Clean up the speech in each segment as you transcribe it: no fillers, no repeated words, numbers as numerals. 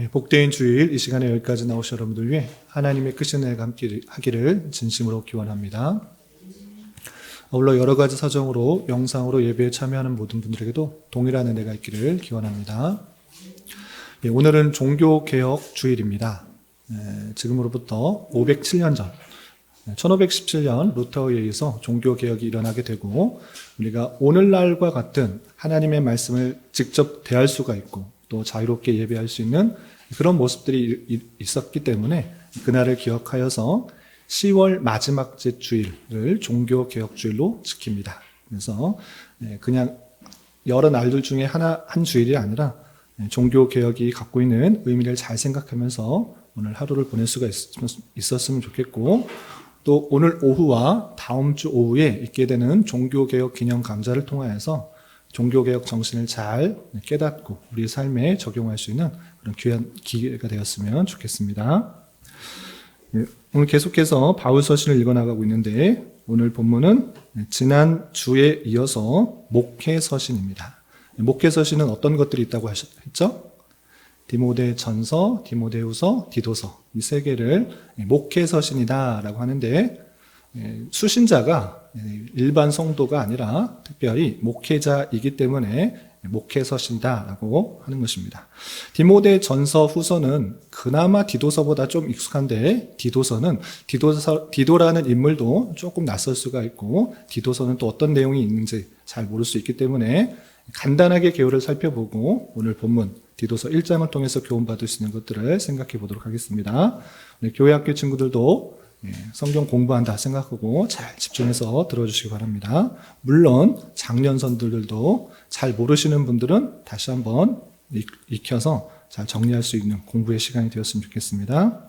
복되인 주일 이 시간에 여기까지 나오신 여러분들 위해 하나님의 크신 은혜가 함께 하기를 진심으로 기원합니다. 아울러 여러 가지 사정으로 영상으로 예배에 참여하는 모든 분들에게도 동일한 은혜가 있기를 기원합니다. 오늘은 종교개혁 주일입니다. 지금으로부터 507년 전 1517년 루터에 의해서 종교개혁이 일어나게 되고 우리가 오늘날과 같은 하나님의 말씀을 직접 대할 수가 있고 또 자유롭게 예배할 수 있는 그런 모습들이 있었기 때문에 그날을 기억하여서 10월 마지막 째 주일을 종교개혁주일로 지킵니다. 그래서 그냥 여러 날들 중에 한 주일이 아니라 종교개혁이 갖고 있는 의미를 잘 생각하면서 오늘 하루를 보낼 수가 있었으면 좋겠고 또 오늘 오후와 다음 주 오후에 있게 되는 종교개혁 기념 강좌를 통하여서 종교개혁 정신을 잘 깨닫고 우리 삶에 적용할 수 있는 그런 귀한 기회가 되었으면 좋겠습니다. 오늘 계속해서 바울 서신을 읽어나가고 있는데 오늘 본문은 지난 주에 이어서 목회 서신입니다. 목회 서신은 어떤 것들이 있다고 했죠? 디모데 전서, 디모데후서, 디도서 이 세 개를 목회 서신이다라고 하는데 수신자가 일반 성도가 아니라 특별히 목회자이기 때문에 목회 서신이다라고 하는 것입니다. 디모데 전서 후서는 그나마 디도서보다 좀 익숙한데 디도라는 인물도 조금 낯설 수가 있고 디도서는 또 어떤 내용이 있는지 잘 모를 수 있기 때문에 간단하게 개요를 살펴보고 오늘 본문 디도서 1장을 통해서 교훈받을 수 있는 것들을 생각해 보도록 하겠습니다. 교회 학교 친구들도 성경 공부한다 생각하고 잘 집중해서 들어주시기 바랍니다. 물론 장년선들도 잘 모르시는 분들은 다시 한번 익혀서 잘 정리할 수 있는 공부의 시간이 되었으면 좋겠습니다.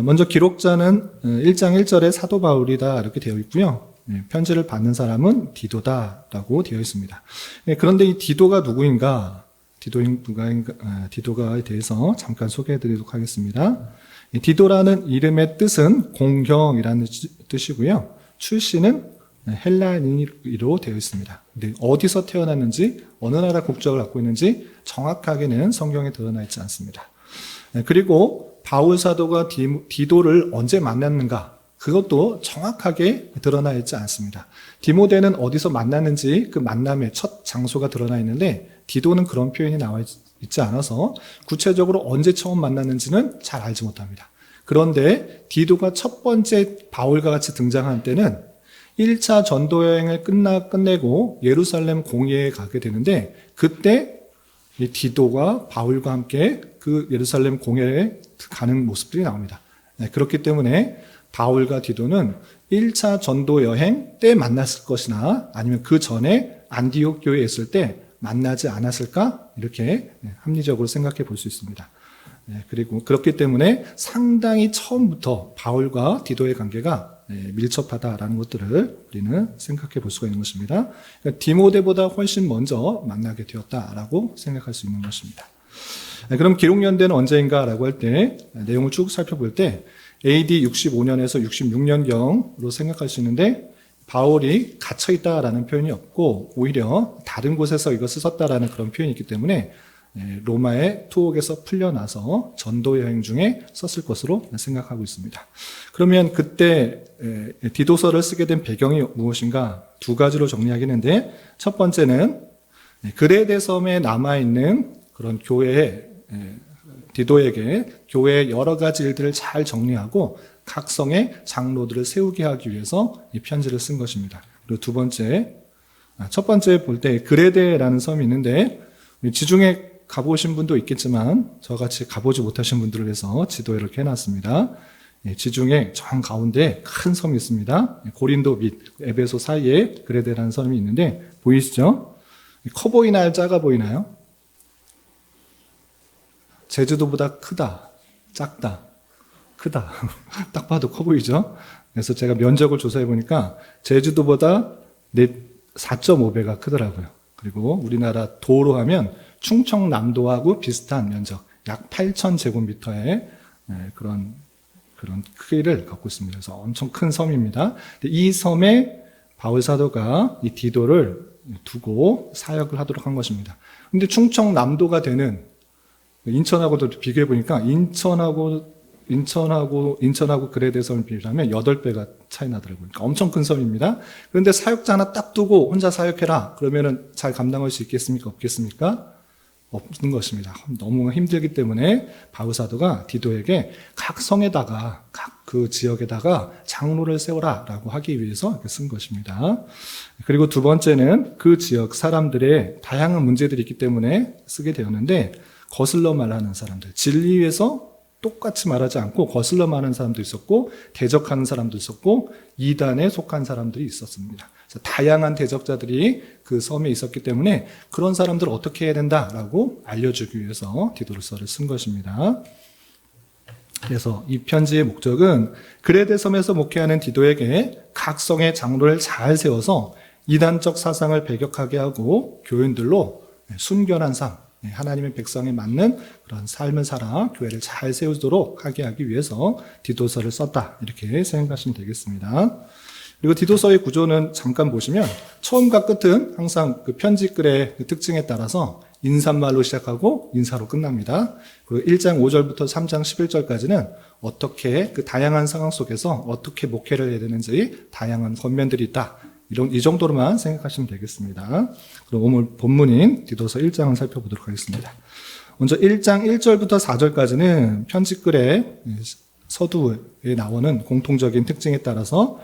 먼저 기록자는 1장 1절에 사도 바울이다 이렇게 되어 있고요. 편지를 받는 사람은 디도다라고 되어 있습니다. 그런데 이 디도가 누구인가? 디도가에 대해서 잠깐 소개해 드리도록 하겠습니다. 디도라는 이름의 뜻은 공경이라는 뜻이고요. 출신은 헬라인으로 되어 있습니다. 근데 어디서 태어났는지 어느 나라 국적을 갖고 있는지 정확하게는 성경에 드러나 있지 않습니다. 그리고 바울 사도가 디도를 언제 만났는가? 그것도 정확하게 드러나 있지 않습니다. 디모데는 어디서 만났는지 그 만남의 첫 장소가 드러나 있는데 디도는 그런 표현이 나와 있지 않아서 구체적으로 언제 처음 만났는지는 잘 알지 못합니다. 그런데 디도가 첫 번째 바울과 같이 등장한 때는 1차 전도 여행을 끝내고 예루살렘 공회에 가게 되는데 그때 이 디도가 바울과 함께 그 예루살렘 공회에 가는 모습들이 나옵니다. 그렇기 때문에 바울과 디도는 1차 전도 여행 때 만났을 것이나 아니면 그 전에 안디옥 교회에 있을 때 만나지 않았을까? 이렇게 합리적으로 생각해 볼 수 있습니다. 그리고 그렇기 때문에 상당히 처음부터 바울과 디도의 관계가 밀접하다라는 것들을 우리는 생각해 볼 수가 있는 것입니다. 그러니까 디모데보다 훨씬 먼저 만나게 되었다라고 생각할 수 있는 것입니다. 그럼 기록 연대는 언제인가라고 할 때 내용을 쭉 살펴볼 때 AD 65년에서 66년경으로 생각할 수 있는데 바울이 갇혀있다라는 표현이 없고 오히려 다른 곳에서 이것을 썼다라는 그런 표현이 있기 때문에 로마의 투옥에서 풀려나서 전도 여행 중에 썼을 것으로 생각하고 있습니다. 그러면 그때 디도서를 쓰게 된 배경이 무엇인가? 두 가지로 정리하겠는데 첫 번째는 그레데 섬에 남아있는 그런 교회에 디도에게 교회의 여러 가지 일들을 잘 정리하고 각 성의 장로들을 세우게 하기 위해서 이 편지를 쓴 것입니다. 그리고 첫 번째 볼 때 그레데라는 섬이 있는데 지중해 가보신 분도 있겠지만 저같이 가보지 못하신 분들을 위해서 지도에 이렇게 해놨습니다. 지중해 정 가운데 큰 섬이 있습니다. 고린도 및 에베소 사이에 그레데라는 섬이 있는데 보이시죠? 커 보이나요? 작아 보이나요? 제주도보다 크다, 작다, 크다. 딱 봐도 커 보이죠? 그래서 제가 면적을 조사해 보니까 제주도보다 4.5배가 크더라고요. 그리고 우리나라 도로 하면 충청남도하고 비슷한 면적, 약 8,000제곱미터의 그런 크기를 갖고 있습니다. 그래서 엄청 큰 섬입니다. 이 섬에 바울 사도가 이 디도를 두고 사역을 하도록 한 것입니다. 근데 충청남도가 되는 인천하고도 비교해 보니까 인천하고 그레데섬을 비교하면 8배가 차이 나더라고요. 그러니까 엄청 큰 섬입니다. 그런데 사역자 하나 딱 두고 혼자 사역해라. 그러면은 잘 감당할 수 있겠습니까? 없겠습니까? 없는 것입니다. 너무 힘들기 때문에 바울 사도가 디도에게 각 성에다가 각 그 지역에다가 장로를 세워라라고 하기 위해서 이렇게 쓴 것입니다. 그리고 두 번째는 그 지역 사람들의 다양한 문제들이 있기 때문에 쓰게 되었는데 거슬러 말하는 사람들, 진리에서 똑같이 말하지 않고 거슬러 말하는 사람도 있었고 대적하는 사람도 있었고 이단에 속한 사람들이 있었습니다. 그래서 다양한 대적자들이 그 섬에 있었기 때문에 그런 사람들을 어떻게 해야 된다라고 알려주기 위해서 디도서를 쓴 것입니다. 그래서 이 편지의 목적은 그레데 섬에서 목회하는 디도에게 각 성의 장로를 잘 세워서 이단적 사상을 배격하게 하고 교인들로 순결한 삶, 하나님의 백성에 맞는 그런 삶을 살아 교회를 잘 세우도록 하게 하기 위해서 디도서를 썼다. 이렇게 생각하시면 되겠습니다. 그리고 디도서의 구조는 잠깐 보시면 처음과 끝은 항상 그 편지글의 그 특징에 따라서 인사말로 시작하고 인사로 끝납니다. 그리고 1장 5절부터 3장 11절까지는 어떻게 그 다양한 상황 속에서 어떻게 목회를 해야 되는지 다양한 권면들이 있다. 이 정도로만 생각하시면 되겠습니다. 그럼 오늘 본문인 디도서 1장을 살펴보도록 하겠습니다. 먼저 1장 1절부터 4절까지는 편지글의 서두에 나오는 공통적인 특징에 따라서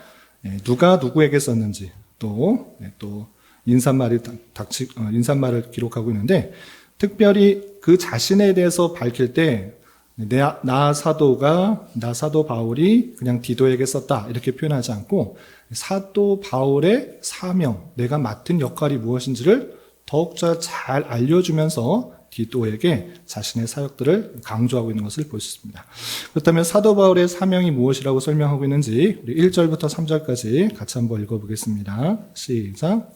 누가 누구에게 썼는지 또 인사말을 기록하고 있는데 특별히 그 자신에 대해서 밝힐 때 나 사도 바울이 그냥 디도에게 썼다 이렇게 표현하지 않고 사도 바울의 사명, 내가 맡은 역할이 무엇인지를 더욱더 잘 알려주면서 디도에게 자신의 사역들을 강조하고 있는 것을 볼 수 있습니다. 그렇다면 사도 바울의 사명이 무엇이라고 설명하고 있는지 우리 1절부터 3절까지 같이 한번 읽어보겠습니다. 시작.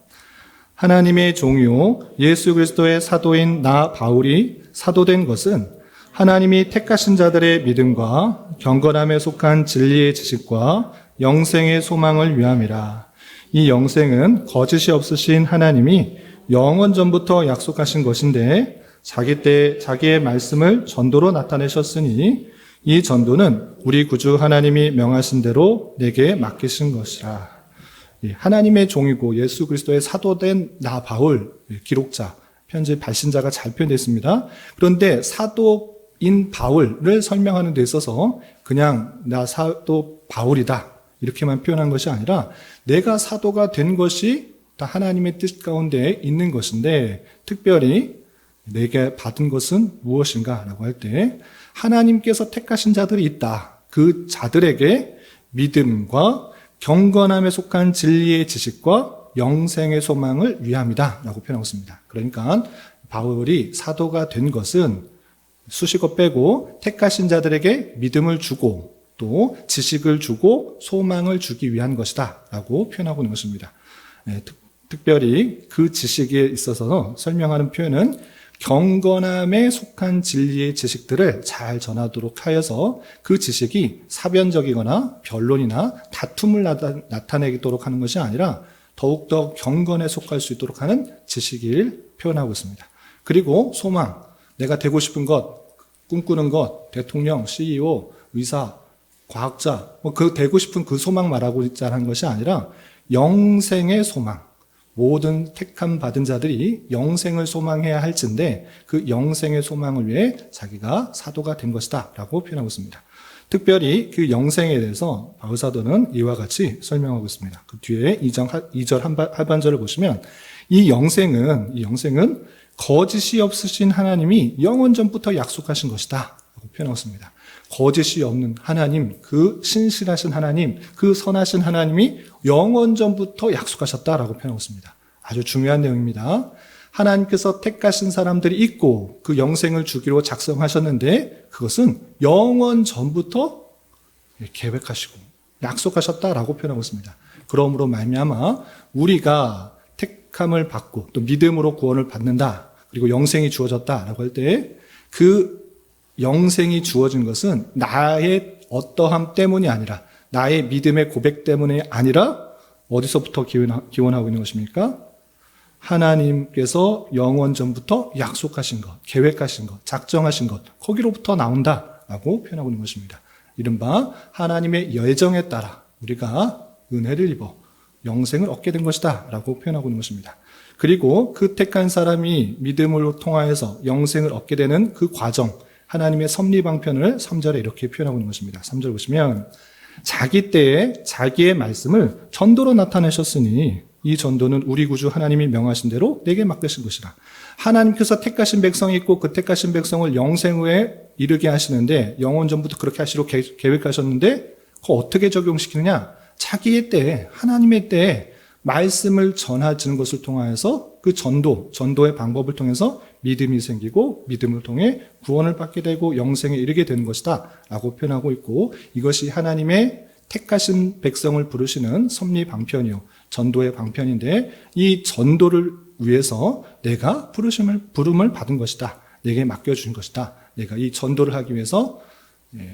하나님의 종이요 예수 그리스도의 사도인 나 바울이 사도된 것은 하나님이 택하신 자들의 믿음과 경건함에 속한 진리의 지식과 영생의 소망을 위함이라. 이 영생은 거짓이 없으신 하나님이 영원 전부터 약속하신 것인데 자기 때 자기의 말씀을 전도로 나타내셨으니 이 전도는 우리 구주 하나님이 명하신 대로 내게 맡기신 것이라. 하나님의 종이고 예수 그리스도의 사도된 나 바울, 기록자, 편지 발신자가 잘 표현됐습니다. 그런데 사도인 바울을 설명하는 데 있어서 그냥 나 사도 바울이다 이렇게만 표현한 것이 아니라 내가 사도가 된 것이 다 하나님의 뜻 가운데 있는 것인데 특별히 내게 받은 것은 무엇인가 라고 할 때 하나님께서 택하신 자들이 있다. 그 자들에게 믿음과 경건함에 속한 진리의 지식과 영생의 소망을 위함이다 라고 표현하고 있습니다. 그러니까 바울이 사도가 된 것은 수식어 빼고 택하신 자들에게 믿음을 주고 또 지식을 주고 소망을 주기 위한 것이다 라고 표현하고 있는 것입니다. 특별히 그 지식에 있어서 설명하는 표현은 경건함에 속한 진리의 지식들을 잘 전하도록 하여서 그 지식이 사변적이거나 변론이나 다툼을 나타내도록 하는 것이 아니라 더욱더 경건에 속할 수 있도록 하는 지식을 표현하고 있습니다. 그리고 소망, 내가 되고 싶은 것, 꿈꾸는 것, 대통령, CEO, 의사, 과학자, 그 되고 싶은 그 소망 말하고 있자는 것이 아니라 영생의 소망, 모든 택함 받은 자들이 영생을 소망해야 할진데 그 영생의 소망을 위해 자기가 사도가 된 것이다 라고 표현하고 있습니다. 특별히 그 영생에 대해서 바울 사도는 이와 같이 설명하고 있습니다. 그 뒤에 2절 하반절을 보시면 이 영생은 거짓이 없으신 하나님이 영원 전부터 약속하신 것이다 라고 표현하고 있습니다. 거짓이 없는 하나님, 그 신실하신 하나님, 그 선하신 하나님이 영원 전부터 약속하셨다라고 표현하고 있습니다. 아주 중요한 내용입니다. 하나님께서 택하신 사람들이 있고 그 영생을 주기로 작성하셨는데 그것은 영원 전부터 계획하시고 약속하셨다라고 표현하고 있습니다. 그러므로 말미암아 우리가 택함을 받고 또 믿음으로 구원을 받는다. 그리고 영생이 주어졌다라고 할 때 그 영생이 주어진 것은 나의 어떠함 때문이 아니라 나의 믿음의 고백 때문이 아니라 어디서부터 기원하고 있는 것입니까? 하나님께서 영원 전부터 약속하신 것, 계획하신 것, 작정하신 것, 거기로부터 나온다라고 표현하고 있는 것입니다. 이른바 하나님의 예정에 따라 우리가 은혜를 입어 영생을 얻게 된 것이다 라고 표현하고 있는 것입니다. 그리고 그 택한 사람이 믿음으로 통하여서 영생을 얻게 되는 그 과정, 하나님의 섭리방편을 3절에 이렇게 표현하고 있는 것입니다. 3절 보시면 자기 때에 자기의 말씀을 전도로 나타내셨으니 이 전도는 우리 구주 하나님이 명하신 대로 내게 맡기신 것이라. 하나님께서 택하신 백성이 있고 그 택하신 백성을 영생에 이르게 하시는데 영원 전부터 그렇게 하시로 계획하셨는데 그거 어떻게 적용시키느냐? 자기의 때에, 하나님의 때에 말씀을 전하는 것을 통하여서 그 전도의 방법을 통해서 믿음이 생기고 믿음을 통해 구원을 받게 되고 영생에 이르게 되는 것이다 라고 표현하고 있고, 이것이 하나님의 택하신 백성을 부르시는 섭리 방편이요 전도의 방편인데, 이 전도를 위해서 내가 부름을 받은 것이다, 내게 맡겨준 것이다, 내가 이 전도를 하기 위해서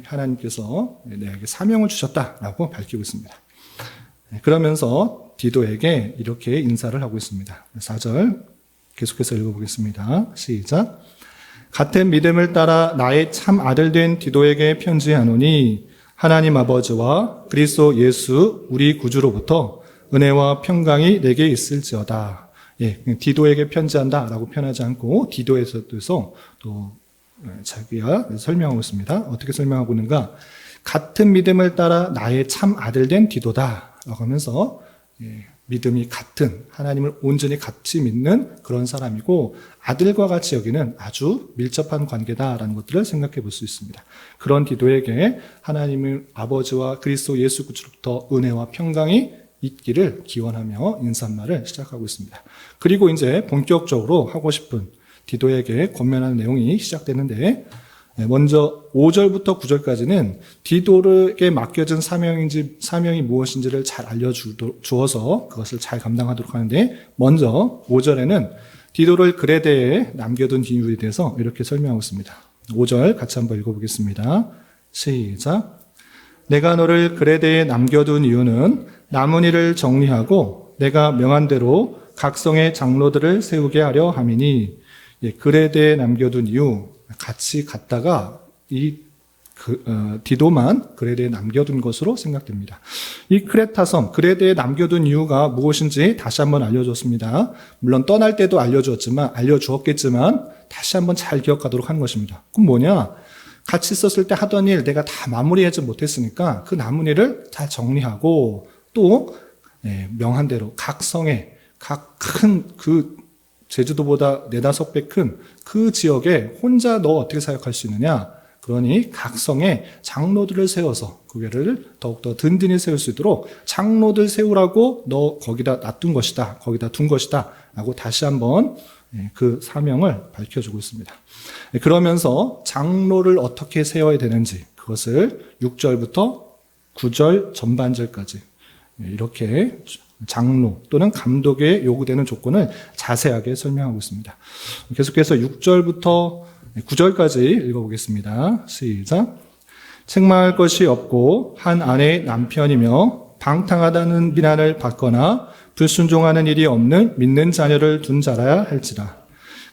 하나님께서 내게 사명을 주셨다라고 밝히고 있습니다. 그러면서 디도에게 이렇게 인사를 하고 있습니다. 4절 계속해서 읽어보겠습니다. 시작. 같은 믿음을 따라 나의 참 아들 된 디도에게 편지하노니 하나님 아버지와 그리스도 예수 우리 구주로부터 은혜와 평강이 내게 있을지어다. 디도에게 편지한다라고 표현하지 않고 디도에서 또 자기가 설명하고 있습니다. 어떻게 설명하고 있는가? 같은 믿음을 따라 나의 참 아들 된 디도다라고 하면서 믿음이 같은, 하나님을 온전히 같이 믿는 그런 사람이고 아들과 같이 여기는 아주 밀접한 관계다라는 것들을 생각해 볼 수 있습니다. 그런 디도에게 하나님의 아버지와 그리스도 예수 구주로부터 은혜와 평강이 있기를 기원하며 인사말을 시작하고 있습니다. 그리고 이제 본격적으로 하고 싶은 디도에게 권면하는 내용이 시작되는데, 먼저 5절부터 9절까지는 디도에게 맡겨진 사명이 무엇인지를 잘 알려주어서 그것을 잘 감당하도록 하는데, 먼저 5절에는 디도를 그레데에 남겨둔 이유에 대해서 이렇게 설명하고 있습니다. 5절 같이 한번 읽어보겠습니다. 시작. 내가 너를 그레데에 남겨둔 이유는 남은 일을 정리하고 내가 명한 대로 각성의 장로들을 세우게 하려 함이니. 그레데에 남겨둔 이유, 같이 갔다가 디도만 그레데에 남겨둔 것으로 생각됩니다. 이 크레타섬, 그레데에 남겨둔 이유가 무엇인지 다시 한번 알려줬습니다. 물론 떠날 때도 알려주었겠지만 다시 한번 잘 기억하도록 하는 것입니다. 그럼 뭐냐? 같이 있었을 때 하던 일 내가 다 마무리하지 못했으니까 그 남은 일을 다 정리하고 또 명한 대로 각성에 큰 제주도보다 4-5배 큰 그 지역에 혼자 너 어떻게 사역할 수 있느냐? 그러니 각성에 장로들을 세워서 그 교회를 더욱더 든든히 세울 수 있도록 장로들 세우라고 너 거기다 놔둔 것이다, 거기다 둔 것이다 라고 다시 한번 그 사명을 밝혀주고 있습니다. 그러면서 장로를 어떻게 세워야 되는지 그것을 6절부터 9절 전반절까지 이렇게 장로 또는 감독에 요구되는 조건을 자세하게 설명하고 있습니다. 계속해서 6절부터 9절까지 읽어보겠습니다. 시작. 책망할 것이 없고 한 아내의 남편이며 방탕하다는 비난을 받거나 불순종하는 일이 없는 믿는 자녀를 둔 자라야 할지라.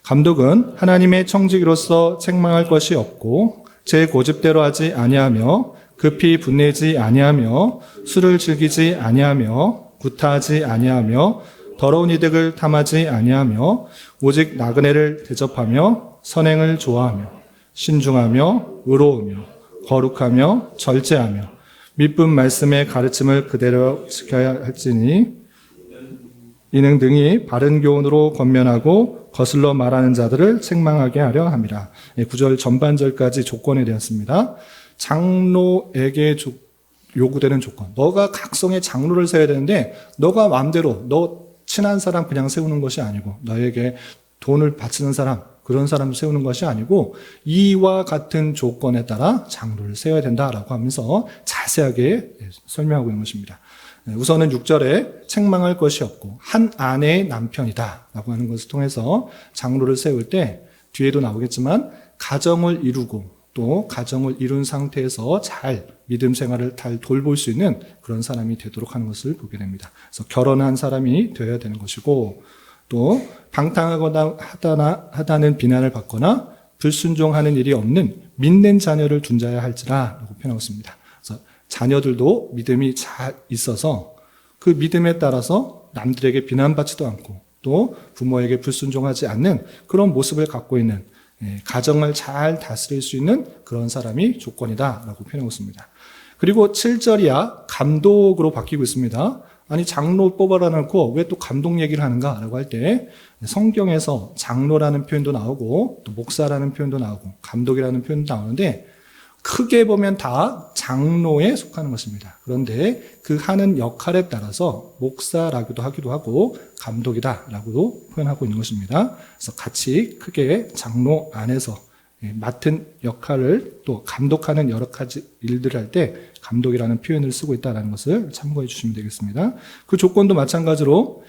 감독은 하나님의 청지기로서 책망할 것이 없고 제 고집대로 하지 아니하며 급히 분내지 아니하며 술을 즐기지 아니하며 구타하지 아니하며 더러운 이득을 탐하지 아니하며 오직 나그네를 대접하며 선행을 좋아하며 신중하며 의로우며 거룩하며 절제하며 믿음 말씀의 가르침을 그대로 지켜야 할지니 이는 등이 바른 교훈으로 권면하고 거슬러 말하는 자들을 책망하게 하려 함이라. 9절 전반절까지 조건에 대했습니다. 장로에게 요구되는 조건. 너가 각성의 장로를 세워야 되는데 너가 마음대로 너 친한 사람 그냥 세우는 것이 아니고 너에게 돈을 바치는 사람 그런 사람을 세우는 것이 아니고 이와 같은 조건에 따라 장로를 세워야 된다라고 하면서 자세하게 설명하고 있는 것입니다. 우선은 6절에 책망할 것이 없고 한 아내의 남편이다 라고 하는 것을 통해서 장로를 세울 때 뒤에도 나오겠지만 가정을 이루고 또 가정을 이룬 상태에서 잘 믿음 생활을 잘 돌볼 수 있는 그런 사람이 되도록 하는 것을 보게 됩니다. 그래서 결혼한 사람이 되어야 되는 것이고 또 방탕하거나 하다는 비난을 받거나 불순종하는 일이 없는 믿는 자녀를 둔 자야 할지라라고 표현하고 있습니다. 그래서 자녀들도 믿음이 잘 있어서 그 믿음에 따라서 남들에게 비난받지도 않고 또 부모에게 불순종하지 않는 그런 모습을 갖고 있는 가정을 잘 다스릴 수 있는 그런 사람이 조건이다라고 표현하고 있습니다. 그리고 7절이야 감독으로 바뀌고 있습니다. 아니 장로 뽑아라 놓고 왜 또 감독 얘기를 하는가라고 할 때 성경에서 장로라는 표현도 나오고 또 목사라는 표현도 나오고 감독이라는 표현도 나오는데 크게 보면 다 장로에 속하는 것입니다. 그런데 그 하는 역할에 따라서 목사라고도 하기도 하고 감독이다라고도 표현하고 있는 것입니다. 그래서 같이 크게 장로 안에서 맡은 역할을 또 감독하는 여러 가지 일들을 할 때 감독이라는 표현을 쓰고 있다는 것을 참고해 주시면 되겠습니다. 그 조건도 마찬가지로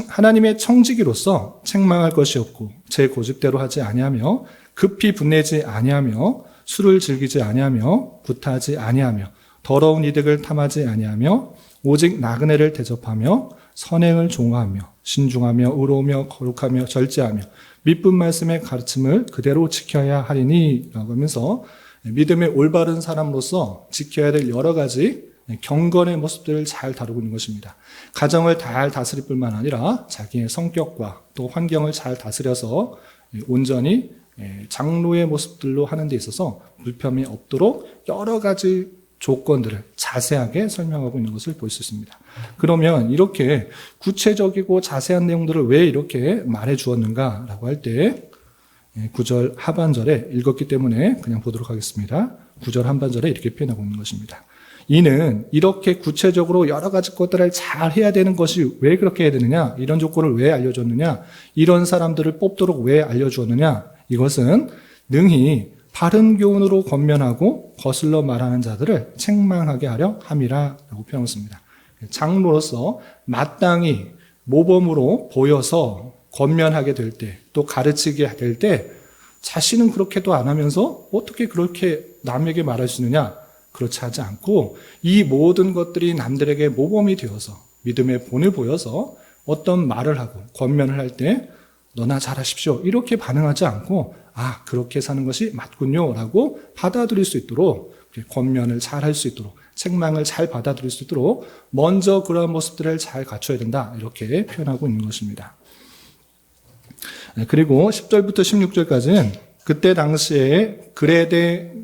하나님의 청지기로서 책망할 것이 없고 제 고집대로 하지 아니하며 급히 분내지 아니하며 술을 즐기지 아니하며 구타하지 아니하며 더러운 이득을 탐하지 아니하며 오직 나그네를 대접하며 선행을 종하며 신중하며 의로우며 거룩하며 절제하며 믿은 말씀의 가르침을 그대로 지켜야 하리니 라고 하면서 믿음의 올바른 사람으로서 지켜야 될 여러 가지 경건의 모습들을 잘 다루고 있는 것입니다. 가정을 잘 다스릴 뿐만 아니라 자기의 성격과 또 환경을 잘 다스려서 온전히 장로의 모습들로 하는 데 있어서 불편이 없도록 여러 가지 조건들을 자세하게 설명하고 있는 것을 볼 수 있습니다. 그러면 이렇게 구체적이고 자세한 내용들을 왜 이렇게 말해 주었는가라고 할 때 9절 하반절에 읽었기 때문에 그냥 보도록 하겠습니다. 9절 하반절에 이렇게 표현하고 있는 것입니다. 이는 이렇게 구체적으로 여러 가지 것들을 잘 해야 되는 것이 왜 그렇게 해야 되느냐, 이런 조건을 왜 알려줬느냐, 이런 사람들을 뽑도록 왜 알려주었느냐, 이것은 능히 바른 교훈으로 권면하고 거슬러 말하는 자들을 책망하게 하려 함이라라고 표현했습니다. 장로로서 마땅히 모범으로 보여서 권면하게 될 때, 또 가르치게 될 때 자신은 그렇게도 안 하면서 어떻게 그렇게 남에게 말할 수 있느냐? 그렇지 하지 않고 이 모든 것들이 남들에게 모범이 되어서 믿음의 본을 보여서 어떤 말을 하고 권면을 할 때 너나 잘하십시오 이렇게 반응하지 않고 아 그렇게 사는 것이 맞군요 라고 받아들일 수 있도록 권면을 잘 할 수 있도록 책망을 잘 받아들일 수 있도록 먼저 그러한 모습들을 잘 갖춰야 된다 이렇게 표현하고 있는 것입니다. 그리고 10절부터 16절까지는 그때 당시에 그레데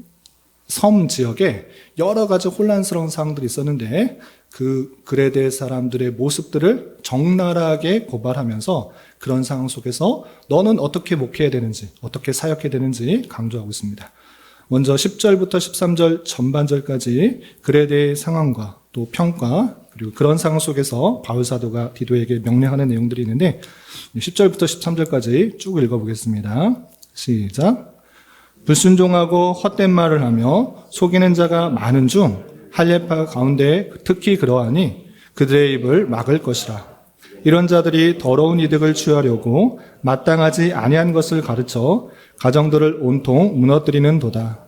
섬 지역에 여러 가지 혼란스러운 상황들이 있었는데 그 그레데 사람들의 모습들을 적나라하게 고발하면서 그런 상황 속에서 너는 어떻게 목회해야 되는지 어떻게 사역해야 되는지 강조하고 있습니다. 먼저 10절부터 13절 전반절까지 그레데의 상황과 또 평가 그리고 그런 상황 속에서 바울 사도가 디도에게 명령하는 내용들이 있는데 10절부터 13절까지 쭉 읽어보겠습니다. 시작. 불순종하고 헛된 말을 하며 속이는 자가 많은 중 할례파 가운데 특히 그러하니 그들의 입을 막을 것이라. 이런 자들이 더러운 이득을 취하려고 마땅하지 아니한 것을 가르쳐 가정들을 온통 무너뜨리는 도다.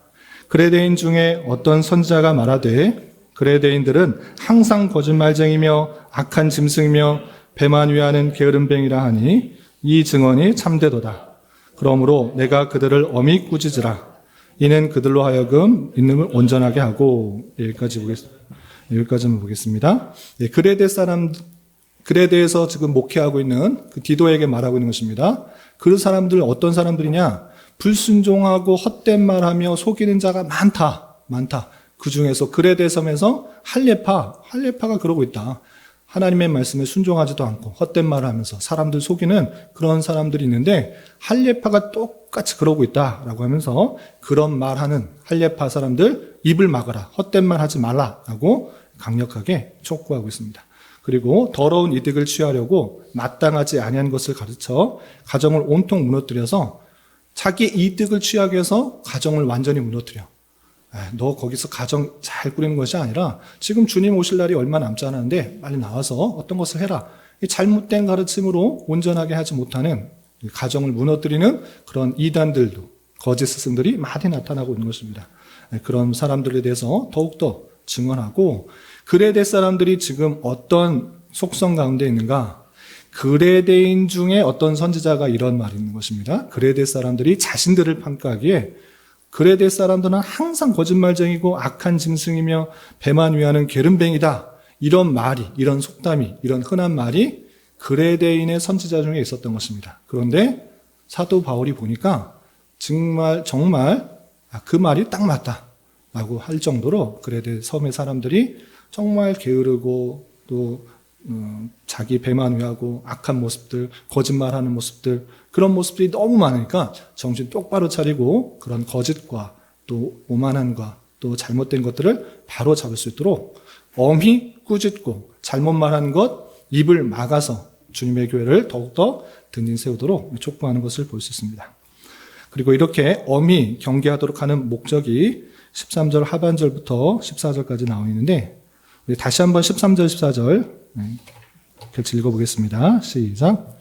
그레데인 중에 어떤 선지자가 말하되 그레데인들은 항상 거짓말쟁이며 악한 짐승이며 배만 위하는 게으름뱅이라 하니 이 증언이 참되도다. 그러므로 내가 그들을 엄히 꾸짖으라. 이는 그들로 하여금 믿음을 온전하게 하고 여기까지만 보겠습니다. 그레데에서 지금 목회하고 있는 그 디도에게 말하고 있는 것입니다. 그 사람들 어떤 사람들이냐? 불순종하고 헛된 말하며 속이는 자가 많다. 그 중에서 그레데 섬에서 할례파가 그러고 있다. 하나님의 말씀에 순종하지도 않고 헛된 말을 하면서 사람들 속이는 그런 사람들이 있는데 할례파가 똑같이 그러고 있다라고 하면서 그런 말하는 할례파 사람들 입을 막아라. 헛된 말 하지 말라라고 강력하게 촉구하고 있습니다. 그리고 더러운 이득을 취하려고 마땅하지 아니한 것을 가르쳐 가정을 온통 무너뜨려서 자기 이득을 취하기 위해서 가정을 완전히 무너뜨려. 너 거기서 가정 잘 꾸리는 것이 아니라 지금 주님 오실 날이 얼마 남지 않았는데 빨리 나와서 어떤 것을 해라. 잘못된 가르침으로 온전하게 하지 못하는 가정을 무너뜨리는 그런 이단들도 거짓 스승들이 많이 나타나고 있는 것입니다. 그런 사람들에 대해서 더욱더 증언하고 그레데 사람들이 지금 어떤 속성 가운데 있는가? 그레데인 중에 어떤 선지자가 이런 말이 있는 것입니다. 그레데 사람들이 자신들을 평가하기에 그레데 사람들은 항상 거짓말쟁이고 악한 짐승이며 배만 위하는 게으름뱅이다. 이런 말이, 이런 속담이, 이런 흔한 말이 그레데인의 선지자 중에 있었던 것입니다. 그런데 사도 바울이 보니까 정말 그 말이 딱 맞다 라고 할 정도로 그레데 섬의 사람들이 정말 게으르고 또 자기 배만 위하고 악한 모습들, 거짓말하는 모습들, 그런 모습들이 너무 많으니까 정신 똑바로 차리고 그런 거짓과 또 오만함과 또 잘못된 것들을 바로 잡을 수 있도록 엄히 꾸짖고 잘못 말한 것 입을 막아서 주님의 교회를 더욱더 등진 세우도록 촉구하는 것을 볼 수 있습니다. 그리고 이렇게 엄히 경계하도록 하는 목적이 13절 하반절부터 14절까지 나와 있는데 우리 다시 한번 13절 14절 같이 읽어보겠습니다. 시작.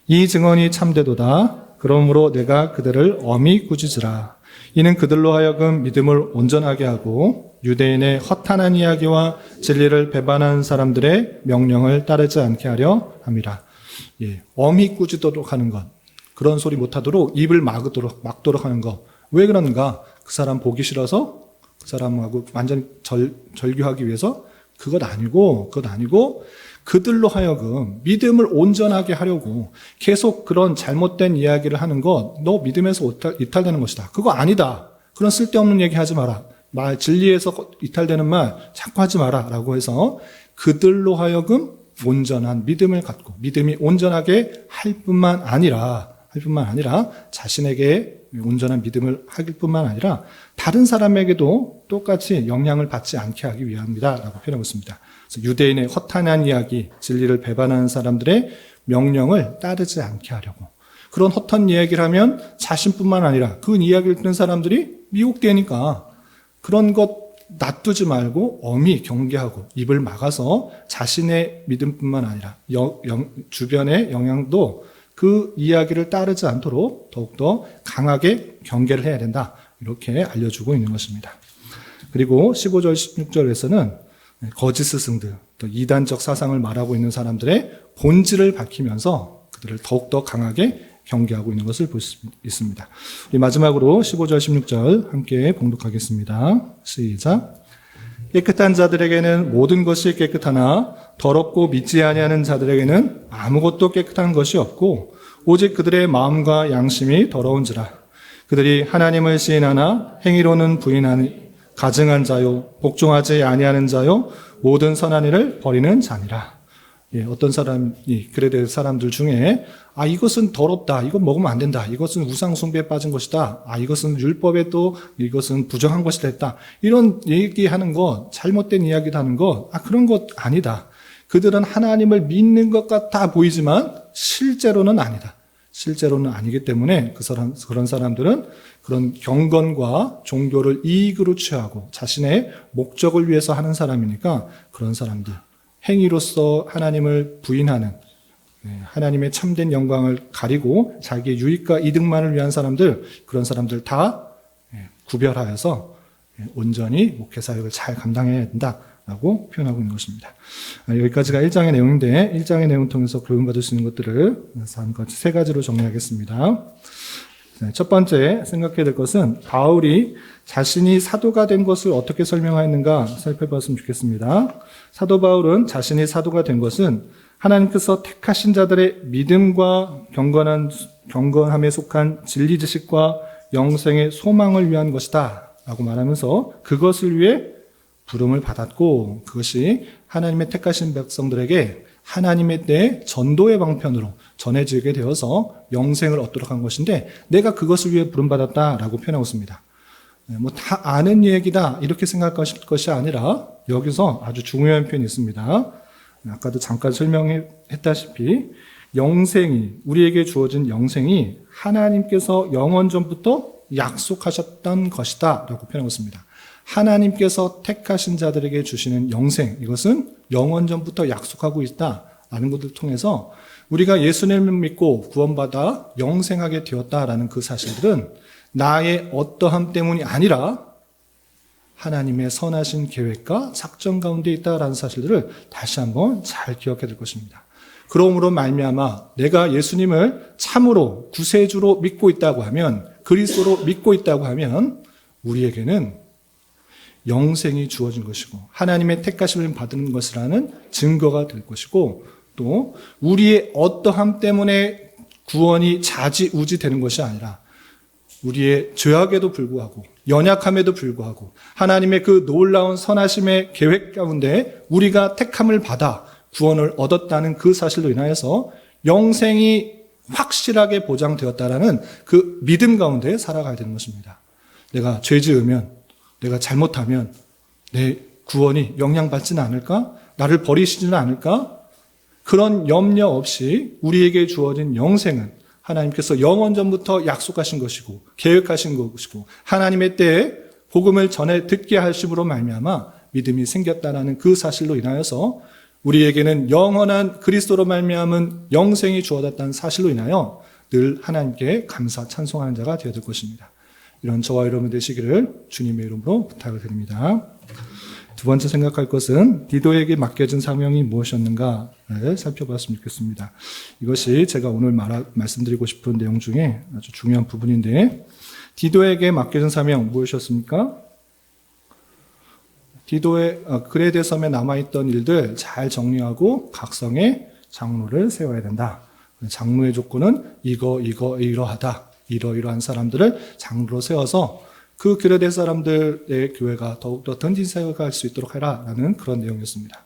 이 증언이 참되도다. 그러므로 내가 그들을 엄히 꾸짖으라. 이는 그들로 하여금 믿음을 온전하게 하고 유대인의 허탄한 이야기와 진리를 배반한 사람들의 명령을 따르지 않게 하려 함이라. 엄히 꾸짖도록 하는 것, 그런 소리 못하도록 입을 막도록 하는 것. 왜 그런가? 그 사람 보기 싫어서 그 사람하고 완전히 절교하기 위해서 그것 아니고 그들로 하여금 믿음을 온전하게 하려고 계속 그런 잘못된 이야기를 하는 것, 너 믿음에서 이탈되는 것이다. 그거 아니다. 그런 쓸데없는 얘기 하지 마라. 진리에서 이탈되는 말 자꾸 하지 마라. 라고 해서 그들로 하여금 온전한 믿음을 갖고 믿음이 온전하게 할 뿐만 아니라 자신에게 온전한 믿음을 하길 뿐만 아니라 다른 사람에게도 똑같이 영향을 받지 않게 하기 위함이다 라고 표현하고 있습니다. 그래서 유대인의 허탄한 이야기, 진리를 배반하는 사람들의 명령을 따르지 않게 하려고. 그런 허탄 이야기를 하면 자신뿐만 아니라 그 이야기를 듣는 사람들이 미혹되니까 그런 것 놔두지 말고 엄히 경계하고 입을 막아서 자신의 믿음뿐만 아니라 주변의 영향도 그 이야기를 따르지 않도록 더욱더 강하게 경계를 해야 된다. 이렇게 알려주고 있는 것입니다. 그리고 15절, 16절에서는 거짓 스승들, 또 이단적 사상을 말하고 있는 사람들의 본질을 밝히면서 그들을 더욱더 강하게 경계하고 있는 것을 볼 수 있습니다. 우리 마지막으로 15절, 16절 함께 봉독하겠습니다. 시작. 깨끗한 자들에게는 모든 것이 깨끗하나 더럽고 믿지 아니하는 자들에게는 아무것도 깨끗한 것이 없고 오직 그들의 마음과 양심이 더러운지라. 그들이 하나님을 시인하나 행위로는 부인하니 가증한 자요 복종하지 아니하는 자요 모든 선한 일을 버리는 자니라. 어떤 사람이 그레데 사람들 중에 이것은 더럽다. 이건 먹으면 안 된다. 이것은 우상 숭배에 빠진 것이다. 이것은 율법에 또 이것은 부정한 것이다 했다. 이런 얘기하는 것, 잘못된 이야기도 하는 것, 그런 것 아니다. 그들은 하나님을 믿는 것 같아 보이지만 실제로는 아니다. 실제로는 아니기 때문에 그런 사람들은 그런 경건과 종교를 이익으로 취하고 자신의 목적을 위해서 하는 사람이니까 그런 사람들, 행위로서 하나님을 부인하는 하나님의 참된 영광을 가리고 자기의 유익과 이득만을 위한 사람들, 그런 사람들 다 구별하여서 온전히 목회사역을 잘 감당해야 된다라고 표현하고 있는 것입니다. 여기까지가 1장의 내용인데 1장의 내용을 통해서 교훈받을 수 있는 것들을 세 가지로 정리하겠습니다. 첫 번째 생각해야 될 것은 바울이 자신이 사도가 된 것을 어떻게 설명하였는가 살펴봤으면 좋겠습니다. 사도 바울은 자신이 사도가 된 것은 하나님께서 택하신 자들의 믿음과 경건함에 속한 진리 지식과 영생의 소망을 위한 것이다 라고 말하면서 그것을 위해 부름을 받았고 그것이 하나님의 택하신 백성들에게 하나님의 때 전도의 방편으로 전해지게 되어서 영생을 얻도록 한 것인데 내가 그것을 위해 부름받았다라고 표현하고 있습니다. 다 아는 얘기다 이렇게 생각하실 것이 아니라 여기서 아주 중요한 표현이 있습니다. 아까도 잠깐 설명했다시피 영생이 우리에게 주어진 영생이 하나님께서 영원 전부터 약속하셨던 것이다 라고 표현하고 있습니다. 하나님께서 택하신 자들에게 주시는 영생, 이것은 영원 전부터 약속하고 있다라는 것을 통해서 우리가 예수님을 믿고 구원받아 영생하게 되었다라는 그 사실들은 나의 어떠함 때문이 아니라 하나님의 선하신 계획과 작전 가운데 있다라는 사실들을 다시 한번 잘 기억해야 될 것입니다. 그러므로 말미암아 내가 예수님을 참으로 구세주로 믿고 있다고 하면, 그리스도로 믿고 있다고 하면 우리에게는 영생이 주어진 것이고 하나님의 택하심을 받는 것이라는 증거가 될 것이고, 또 우리의 어떠함 때문에 구원이 좌지우지 되는 것이 아니라 우리의 죄악에도 불구하고 연약함에도 불구하고 하나님의 그 놀라운 선하심의 계획 가운데 우리가 택함을 받아 구원을 얻었다는 그 사실로 인하여서 영생이 확실하게 보장되었다라는 그 믿음 가운데 살아가야 되는 것입니다. 내가 죄 지으면, 내가 잘못하면 내 구원이 영향받지는 않을까? 나를 버리시지는 않을까? 그런 염려 없이 우리에게 주어진 영생은 하나님께서 영원전부터 약속하신 것이고 계획하신 것이고 하나님의 때에 복음을 전해 듣게 하심으로 말미암아 믿음이 생겼다라는 그 사실로 인하여서 우리에게는 영원한 그리스도로 말미암은 영생이 주어졌다는 사실로 인하여 늘 하나님께 감사 찬송하는 자가 되어야 될 것입니다. 이런 저와 여러분 되시기를 주님의 이름으로 부탁을 드립니다. 두 번째 생각할 것은 디도에게 맡겨진 사명이 무엇이었는가를 살펴봤으면 좋겠습니다. 이것이 제가 오늘 말씀드리고 싶은 내용 중에 아주 중요한 부분인데, 디도에게 맡겨진 사명 무엇이었습니까? 디도의 그레데 섬에 남아있던 일들 잘 정리하고 각성의 장로를 세워야 된다. 장로의 조건은 이러하다. 이러이러한 사람들을 장로로 세워서 그 그레데 사람들의 교회가 더욱더 던진세워갈 수 있도록 해라라는 그런 내용이었습니다.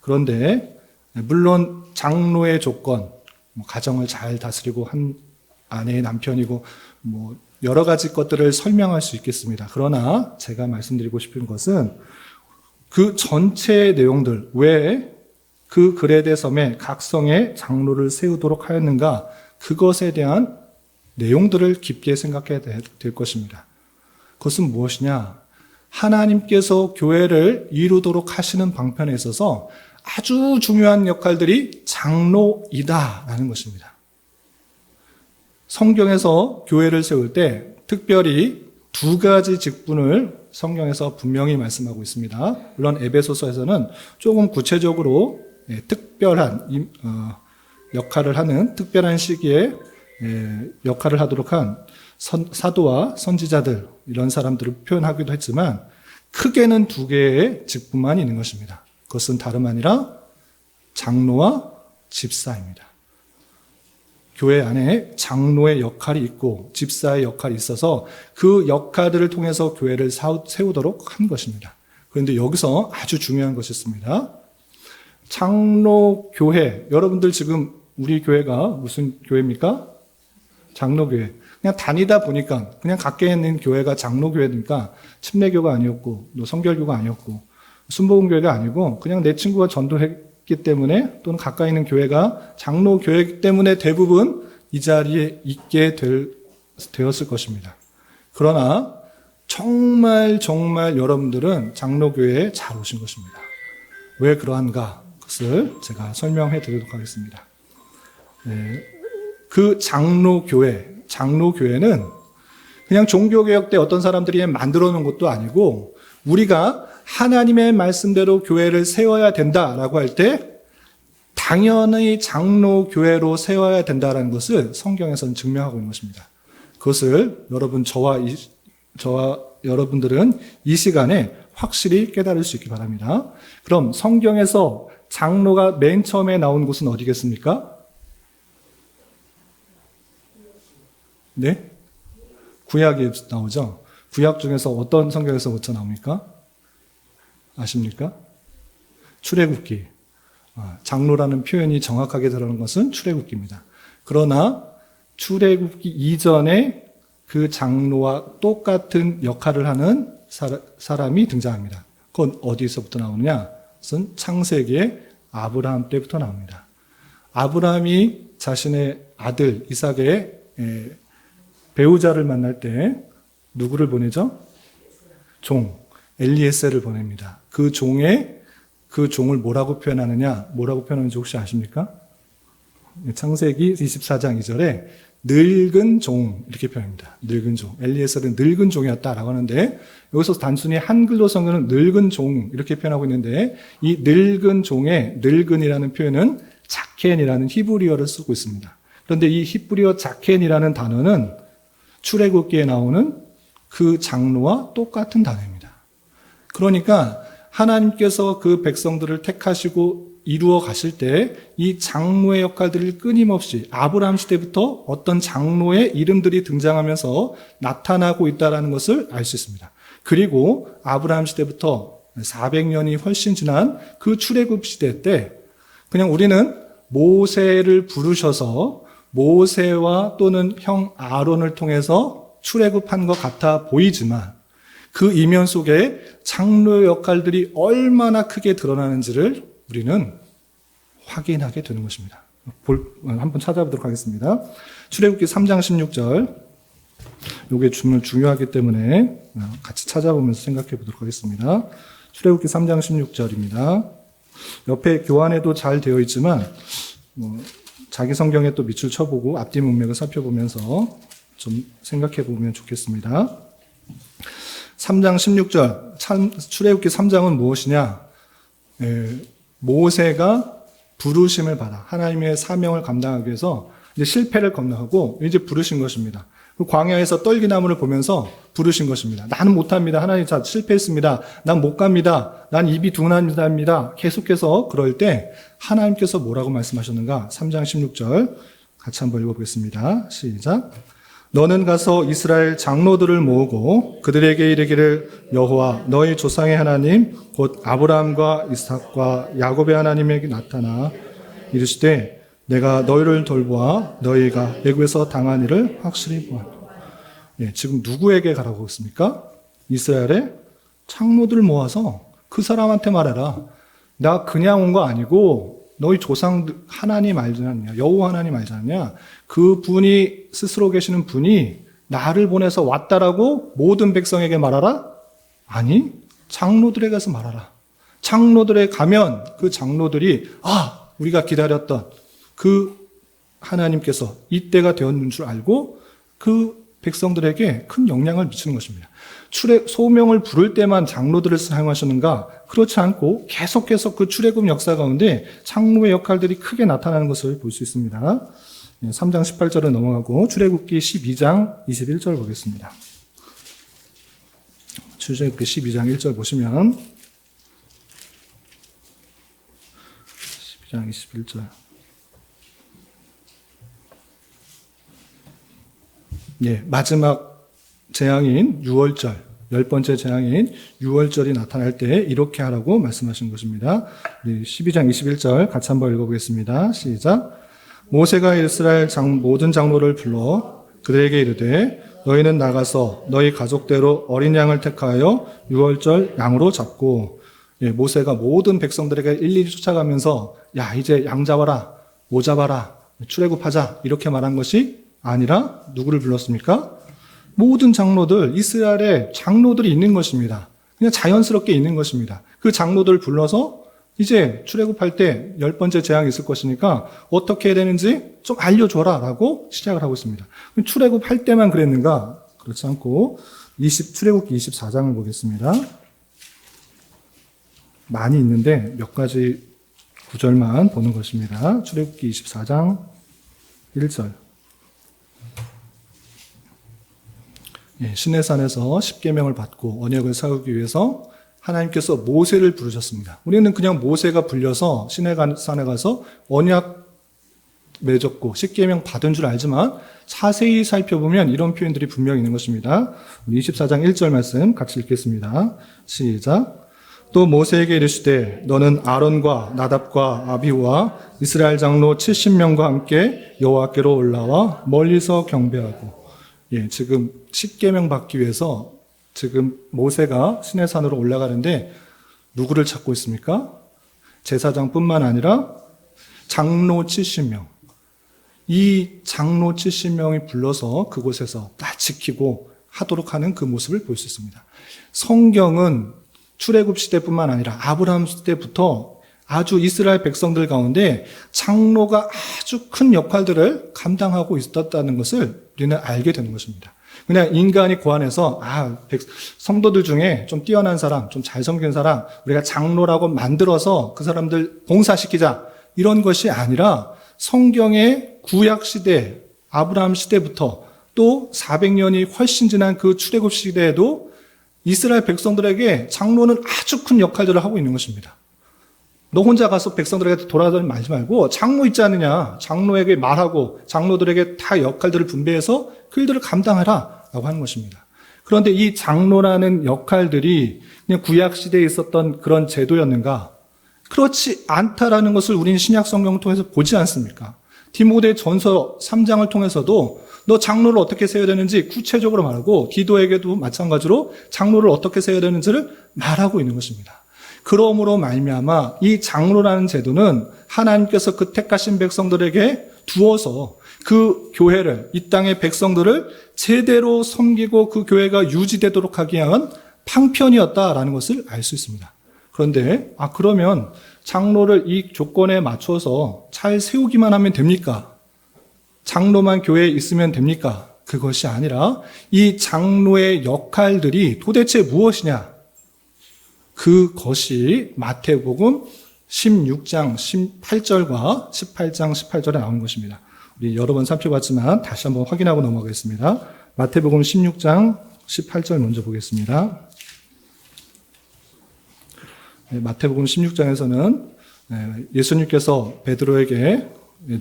그런데 물론 장로의 조건, 가정을 잘 다스리고 한 아내의 남편이고 여러 가지 것들을 설명할 수 있겠습니다. 그러나 제가 말씀드리고 싶은 것은 그 전체의 내용들, 왜 그 그레데 섬에 각성의 장로를 세우도록 하였는가, 그것에 대한 내용들을 깊게 생각해야 될 것입니다. 그것은 무엇이냐? 하나님께서 교회를 이루도록 하시는 방편에 있어서 아주 중요한 역할들이 장로이다라는 것입니다. 성경에서 교회를 세울 때 특별히 두 가지 직분을 성경에서 분명히 말씀하고 있습니다. 물론 에베소서에서는 조금 구체적으로 특별한 역할을 하는, 특별한 시기에 역할을 하도록 한 사도와 선지자들, 이런 사람들을 표현하기도 했지만 크게는 두 개의 직분만 있는 것입니다. 그것은 다름 아니라 장로와 집사입니다. 교회 안에 장로의 역할이 있고 집사의 역할이 있어서 그 역할들을 통해서 교회를 세우도록 한 것입니다. 그런데 여기서 아주 중요한 것이 있습니다. 장로교회, 여러분들 지금 우리 교회가 무슨 교회입니까? 장로교회. 그냥 다니다 보니까 그냥 가까이 있는 교회가 장로교회니까 침례교가 아니었고 성결교가 아니었고 순복음교회가 아니고 그냥 내 친구가 전도했기 때문에 또는 가까이 있는 교회가 장로교회이기 때문에 대부분 이 자리에 있게 되었을 것입니다. 그러나 정말 여러분들은 장로교회에 잘 오신 것입니다. 왜 그러한가? 그것을 제가 설명해 드리도록 하겠습니다. 그 장로교회는 그냥 종교개혁 때 어떤 사람들이 만들어 놓은 것도 아니고 우리가 하나님의 말씀대로 교회를 세워야 된다라고 할 때 당연히 장로교회로 세워야 된다라는 것을 성경에서는 증명하고 있는 것입니다. 그것을 저와 여러분들은 이 시간에 확실히 깨달을 수 있기 바랍니다. 그럼 성경에서 장로가 맨 처음에 나온 곳은 어디겠습니까? 네? 구약에 나오죠. 구약 중에서 어떤 성경에서부터 나옵니까? 아십니까? 출애굽기. 장로라는 표현이 정확하게 들어가는 것은 출애굽기입니다. 그러나 출애굽기 이전에 그 장로와 똑같은 역할을 하는 사람이 등장합니다. 그건 어디서부터 나오느냐? 그것은 창세기의 아브라함 때부터 나옵니다. 아브라함이 자신의 아들 이삭의 배우자를 만날 때 누구를 보내죠? 엘리에셀을 보냅니다. 그 종을 뭐라고 표현하느냐? 뭐라고 표현하는지 혹시 아십니까? 창세기 24장 2절에 늙은 종 이렇게 표현합니다. 늙은 종. 엘리에셀은 늙은 종이었다라고 하는데 여기서 단순히 한글로 성경은 늙은 종 이렇게 표현하고 있는데 이 늙은 종의 늙은이라는 표현은 자켄이라는 히브리어를 쓰고 있습니다. 그런데 이 히브리어 자켄이라는 단어는 출애굽기에 나오는 그 장로와 똑같은 단어입니다. 그러니까 하나님께서 그 백성들을 택하시고 이루어 가실 때 이 장로의 역할들을 끊임없이 아브라함 시대부터 어떤 장로의 이름들이 등장하면서 나타나고 있다는 것을 알 수 있습니다. 그리고 아브라함 시대부터 400년이 훨씬 지난 그 출애굽 시대 때 그냥 우리는 모세를 부르셔서 모세와 또는 형 아론을 통해서 출애굽한 것 같아 보이지만 그 이면 속에 장로의 역할들이 얼마나 크게 드러나는지를 우리는 확인하게 되는 것입니다. 한번 찾아보도록 하겠습니다. 출애굽기 3장 16절. 이게 중요하기 때문에 같이 찾아보면서 생각해 보도록 하겠습니다. 출애굽기 3장 16절입니다. 옆에 교환에도 잘 되어 있지만 자기 성경에 또 밑줄 쳐보고 앞뒤 문맥을 살펴보면서 좀 생각해 보면 좋겠습니다. 3장 16절 출애굽기 3장은 무엇이냐? 모세가 부르심을 받아 하나님의 사명을 감당하기 위해서 이제 실패를 건너하고 이제 부르신 것입니다. 그 광야에서 떨기나무를 보면서 부르신 것입니다. 나는 못합니다. 하나님 자 실패했습니다. 난 못 갑니다. 난 입이 둔합니다. 계속해서 그럴 때 하나님께서 뭐라고 말씀하셨는가? 3장 16절 같이 한번 읽어보겠습니다. 시작. 너는 가서 이스라엘 장로들을 모으고 그들에게 이르기를 여호와 너희 조상의 하나님 곧 아브라함과 이삭과 야곱의 하나님에게 나타나 이르시되 내가 너희를 돌보아 너희가 애굽에서 당한 일을 확실히 보았다. 지금 누구에게 가라고 했습니까? 이스라엘의 장로들을 모아서 그 사람한테 말해라. 나 그냥 온 거 아니고 너희 조상들 하나님 알지 않냐? 여호와 하나님 알지 않냐? 그 분이 스스로 계시는 분이 나를 보내서 왔다라고 모든 백성에게 말하라? 아니, 장로들에게 가서 말하라. 장로들에 가면 그 장로들이 우리가 기다렸던 그 하나님께서 이때가 되었는 줄 알고 그 백성들에게 큰 영향을 미치는 것입니다. 소명을 부를 때만 장로들을 사용하셨는가? 그렇지 않고 계속해서 그 출애굽 역사 가운데 장로의 역할들이 크게 나타나는 것을 볼 수 있습니다. 3장 18절을 넘어가고 출애굽기 12장 21절 보겠습니다. 출애굽기 12장 1절 보시면 12장 21절 마지막 재앙인 6월절, 10번째 재앙인 6월절이 나타날 때 이렇게 하라고 말씀하신 것입니다. 12장 21절 같이 한번 읽어보겠습니다. 시작. 모세가 이스라엘 모든 장로를 불러 그들에게 이르되 너희는 나가서 너희 가족대로 어린 양을 택하여 6월절 양으로 잡고 모세가 모든 백성들에게 일일이 쫓아가면서 야 이제 양 잡아라, 모 잡아라, 출애굽하자 이렇게 말한 것이 아니라 누구를 불렀습니까? 모든 장로들, 이스라엘에 장로들이 있는 것입니다. 그냥 자연스럽게 있는 것입니다. 그 장로들을 불러서 이제 출애굽할 때 10번째 재앙이 있을 것이니까 어떻게 해야 되는지 좀 알려줘라 라고 시작을 하고 있습니다. 출애굽할 때만 그랬는가? 그렇지 않고 출애굽기 24장을 보겠습니다. 많이 있는데 몇 가지 구절만 보는 것입니다. 출애굽기 24장 1절. 시내산에서 십계명을 받고 언약을 세우기 위해서 하나님께서 모세를 부르셨습니다. 우리는 그냥 모세가 불려서 시내산에 가서 언약 맺었고 십계명 받은 줄 알지만 자세히 살펴보면 이런 표현들이 분명히 있는 것입니다. 24장 1절 말씀 같이 읽겠습니다. 시작. 또 모세에게 이르시되 너는 아론과 나답과 아비후와 이스라엘 장로 70명과 함께 여호와께로 올라와 멀리서 경배하고 지금 십계명 받기 위해서 지금 모세가 시내산으로 올라가는데 누구를 찾고 있습니까? 제사장뿐만 아니라 장로 70명. 이 장로 70명이 불러서 그곳에서 다 지키고 하도록 하는 그 모습을 볼 수 있습니다. 성경은 출애굽 시대뿐만 아니라 아브라함 시대부터 아주 이스라엘 백성들 가운데 장로가 아주 큰 역할들을 감당하고 있었다는 것을 우리는 알게 되는 것입니다. 그냥 인간이 고안해서 성도들 중에 좀 뛰어난 사람, 좀 잘 섬긴 사람 우리가 장로라고 만들어서 그 사람들 봉사시키자 이런 것이 아니라 성경의 구약 시대, 아브라함 시대부터 또 400년이 훨씬 지난 그 출애굽 시대에도 이스라엘 백성들에게 장로는 아주 큰 역할들을 하고 있는 것입니다. 너 혼자 가서 백성들에게 돌아다니지 말지 말고 장로 있지 않느냐. 장로에게 말하고 장로들에게 다 역할들을 분배해서 그 일들을 감당하라 라고 하는 것입니다. 그런데 이 장로라는 역할들이 그냥 구약시대에 있었던 그런 제도였는가? 그렇지 않다라는 것을 우리는 신약 성경을 통해서 보지 않습니까? 디모데 전서 3장을 통해서도 너 장로를 어떻게 세워야 되는지 구체적으로 말하고 디도에게도 마찬가지로 장로를 어떻게 세워야 되는지를 말하고 있는 것입니다. 그러므로 말미암아 이 장로라는 제도는 하나님께서 그 택하신 백성들에게 두어서 그 교회를, 이 땅의 백성들을 제대로 섬기고 그 교회가 유지되도록 하기 위한 방편이었다라는 것을 알 수 있습니다. 그런데 그러면 장로를 이 조건에 맞춰서 잘 세우기만 하면 됩니까? 장로만 교회에 있으면 됩니까? 그것이 아니라 이 장로의 역할들이 도대체 무엇이냐? 그것이 마태복음 16장 18절과 18장 18절에 나온 것입니다. 우리 여러 번 살펴봤지만 다시 한번 확인하고 넘어가겠습니다. 마태복음 16장 18절 먼저 보겠습니다. 마태복음 16장에서는 예수님께서 베드로에게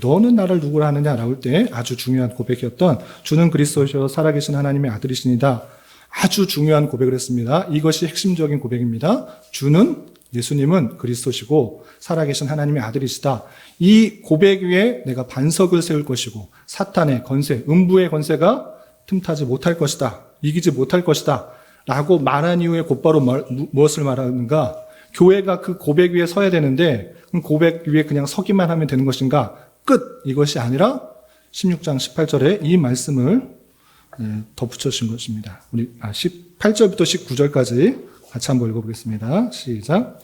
너는 나를 누구라 하느냐라고 할 때 아주 중요한 고백이었던 주는 그리스도시요 살아계신 하나님의 아들이시니다. 아주 중요한 고백을 했습니다. 이것이 핵심적인 고백입니다. 주는 예수님은 그리스도시고 살아계신 하나님의 아들이시다. 이 고백 위에 내가 반석을 세울 것이고 사탄의 권세, 음부의 권세가 틈타지 못할 것이다. 이기지 못할 것이다. 라고 말한 이후에 곧바로 무엇을 말하는가? 교회가 그 고백 위에 서야 되는데 그 고백 위에 그냥 서기만 하면 되는 것인가? 끝! 이것이 아니라 16장 18절에 이 말씀을 덧붙여 주신 것입니다. 우리 18절부터 19절까지 같이 한번 읽어보겠습니다. 시작.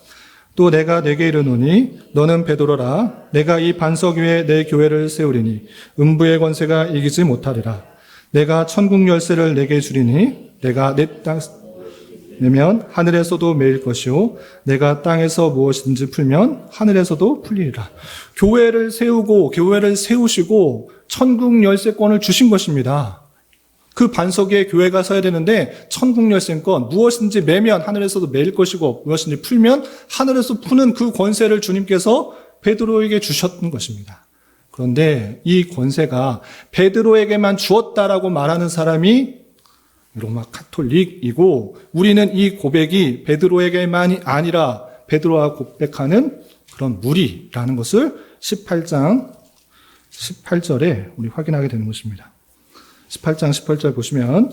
또 내가 내게 이르노니 너는 베드로라. 내가 이 반석 위에 내 교회를 세우리니 음부의 권세가 이기지 못하리라. 내가 천국 열쇠를 내게 주리니 내가 내 땅 내면 하늘에서도 매일 것이요 내가 땅에서 무엇이든지 풀면 하늘에서도 풀리리라. 교회를 세우고 교회를 세우시고 천국 열쇠권을 주신 것입니다. 그 반석 위에 교회가 서야 되는데 천국 열쇠권 무엇이든지 매면 하늘에서도 매일 것이고 무엇이든지 풀면 하늘에서 푸는 그 권세를 주님께서 베드로에게 주셨던 것입니다. 그런데 이 권세가 베드로에게만 주었다라고 말하는 사람이 로마 카톨릭이고 우리는 이 고백이 베드로에게만이 아니라 베드로가 고백하는 그런 무리라는 것을 18장 18절에 우리 확인하게 되는 것입니다. 18장 18절 보시면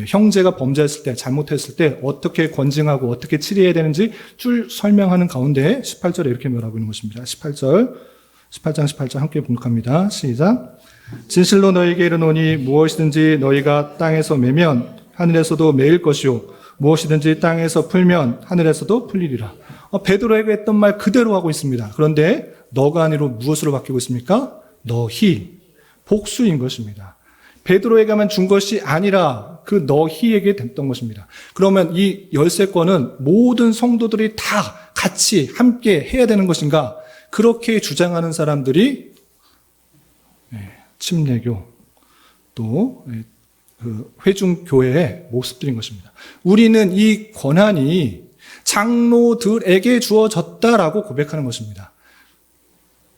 형제가 범죄했을 때 잘못했을 때 어떻게 권징하고 어떻게 치리해야 되는지 줄 설명하는 가운데 18절에 이렇게 말하고 있는 것입니다. 18장 18절 함께 봉독합니다. 시작. 진실로 너희에게 이르노니 무엇이든지 너희가 땅에서 매면 하늘에서도 매일 것이요 무엇이든지 땅에서 풀면 하늘에서도 풀리리라. 베드로에게 했던 말 그대로 하고 있습니다. 그런데 너가 아니로 무엇으로 바뀌고 있습니까? 너희, 복수인 것입니다. 베드로에게만 준 것이 아니라 그 너희에게 됐던 것입니다. 그러면 이 열쇠권은 모든 성도들이 다 같이 함께 해야 되는 것인가? 그렇게 주장하는 사람들이 침례교 또 회중교회의 모습들인 것입니다. 우리는 이 권한이 장로들에게 주어졌다라고 고백하는 것입니다.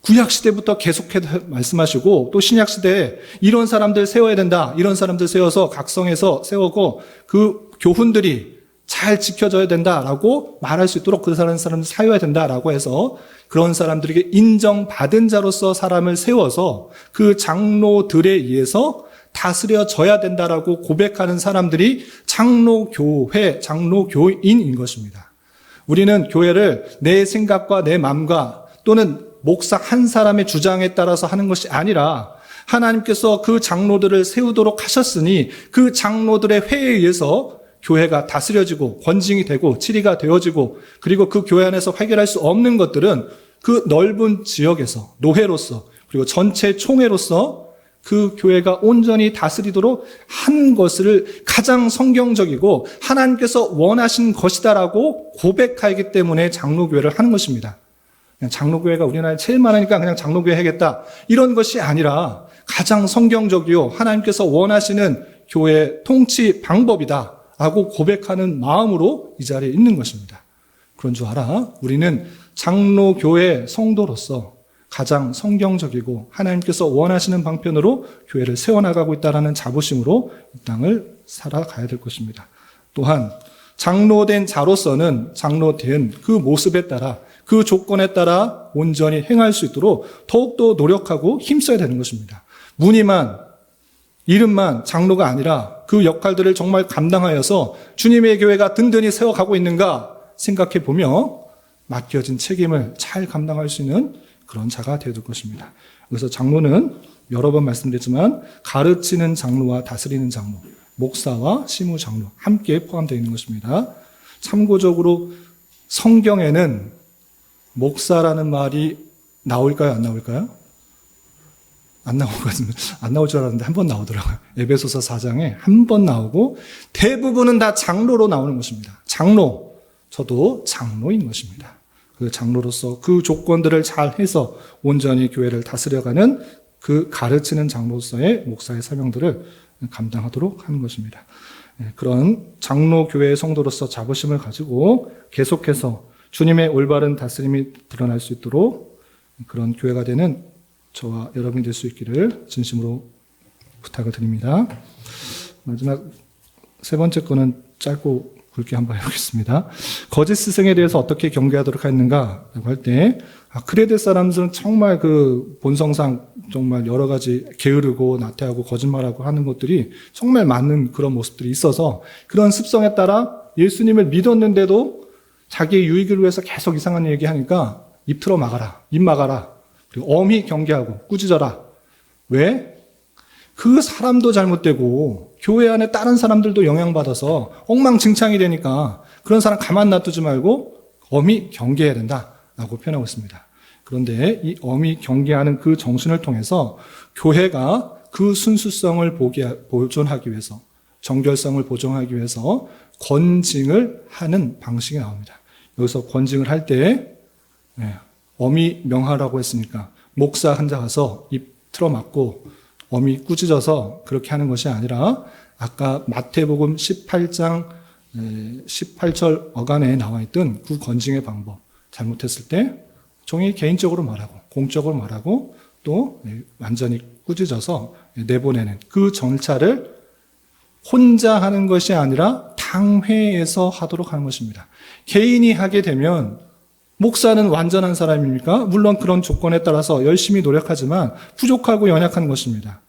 구약시대부터 계속해서 말씀하시고 또 신약시대에 이런 사람들 세워야 된다. 이런 사람들 세워서 각성해서 세우고 그 교훈들이 잘 지켜져야 된다라고 말할 수 있도록 그 사람들 사용해야 된다라고 해서 그런 사람들에게 인정받은 자로서 사람을 세워서 그 장로들에 의해서 다스려져야 된다라고 고백하는 사람들이 장로교회, 장로교인인 것입니다. 우리는 교회를 내 생각과 내 마음과 또는 목사 한 사람의 주장에 따라서 하는 것이 아니라 하나님께서 그 장로들을 세우도록 하셨으니 그 장로들의 회에 의해서 교회가 다스려지고 권징이 되고 치리가 되어지고 그리고 그 교회 안에서 해결할 수 없는 것들은 그 넓은 지역에서 노회로서 그리고 전체 총회로서 그 교회가 온전히 다스리도록 한 것을 가장 성경적이고 하나님께서 원하신 것이다라고 고백하기 때문에 장로교회를 하는 것입니다. 그냥 장로교회가 우리나라에 제일 많으니까 그냥 장로교회 해야겠다. 이런 것이 아니라 가장 성경적이요 하나님께서 원하시는 교회 통치 방법이다 라고 고백하는 마음으로 이 자리에 있는 것입니다. 그런 줄 알아. 우리는 장로교회 성도로서 가장 성경적이고 하나님께서 원하시는 방편으로 교회를 세워나가고 있다는 자부심으로 이 땅을 살아가야 될 것입니다. 또한 장로된 자로서는 장로된 그 모습에 따라 그 조건에 따라 온전히 행할 수 있도록 더욱더 노력하고 힘써야 되는 것입니다. 무늬만 이름만 장로가 아니라 그 역할들을 정말 감당하여서 주님의 교회가 든든히 세워가고 있는가 생각해 보며 맡겨진 책임을 잘 감당할 수 있는 그런 자가 되어야 될 것입니다. 그래서 장로는 여러 번 말씀드렸지만 가르치는 장로와 다스리는 장로, 목사와 시무 장로 함께 포함되어 있는 것입니다. 참고적으로 성경에는 목사라는 말이 나올까요? 안 나올까요? 안 나올 것 같습니다. 안 나올 줄 알았는데 한 번 나오더라고요. 에베소서 4장에 한 번 나오고 대부분은 다 장로로 나오는 것입니다. 장로, 저도 장로인 것입니다. 그 장로로서 그 조건들을 잘 해서 온전히 교회를 다스려가는 그 가르치는 장로로서의 목사의 사명들을 감당하도록 하는 것입니다. 그런 장로교회의 성도로서 자부심을 가지고 계속해서 주님의 올바른 다스림이 드러날 수 있도록 그런 교회가 되는 저와 여러분이 될 수 있기를 진심으로 부탁을 드립니다. 마지막 세 번째 거는 짧고 굵게 한번 해보겠습니다. 거짓 스승에 대해서 어떻게 경계하도록 했는가라고 할 때, 크레데 사람들은 정말 그 본성상 정말 여러 가지 게으르고 나태하고 거짓말하고 하는 것들이 정말 많은 그런 모습들이 있어서 그런 습성에 따라 예수님을 믿었는데도 자기의 유익을 위해서 계속 이상한 얘기하니까 입 틀어 막아라, 입 막아라, 그리고 엄히 경계하고 꾸짖어라. 왜? 그 사람도 잘못되고 교회 안에 다른 사람들도 영향받아서 엉망진창이 되니까 그런 사람 가만 놔두지 말고 엄히 경계해야 된다라고 표현하고 있습니다. 그런데 이 엄히 경계하는 그 정신을 통해서 교회가 그 순수성을 보존하기 위해서, 정결성을 보존하기 위해서 권징을 하는 방식이 나옵니다. 여기서 권징을 할 때 엄히 명하라고 했으니까 목사 혼자 가서 입 틀어막고 엄히 꾸짖어서 그렇게 하는 것이 아니라 아까 마태복음 18장 18절 어간에 나와 있던 그 권징의 방법, 잘못했을 때 종이 개인적으로 말하고 공적으로 말하고 또 완전히 꾸짖어서 내보내는 그 절차를 혼자 하는 것이 아니라 당회에서 하도록 하는 것입니다. 개인이 하게 되면 목사는 완전한 사람입니까? 물론 그런 조건에 따라서 열심히 노력하지만 부족하고 연약한 것입니다.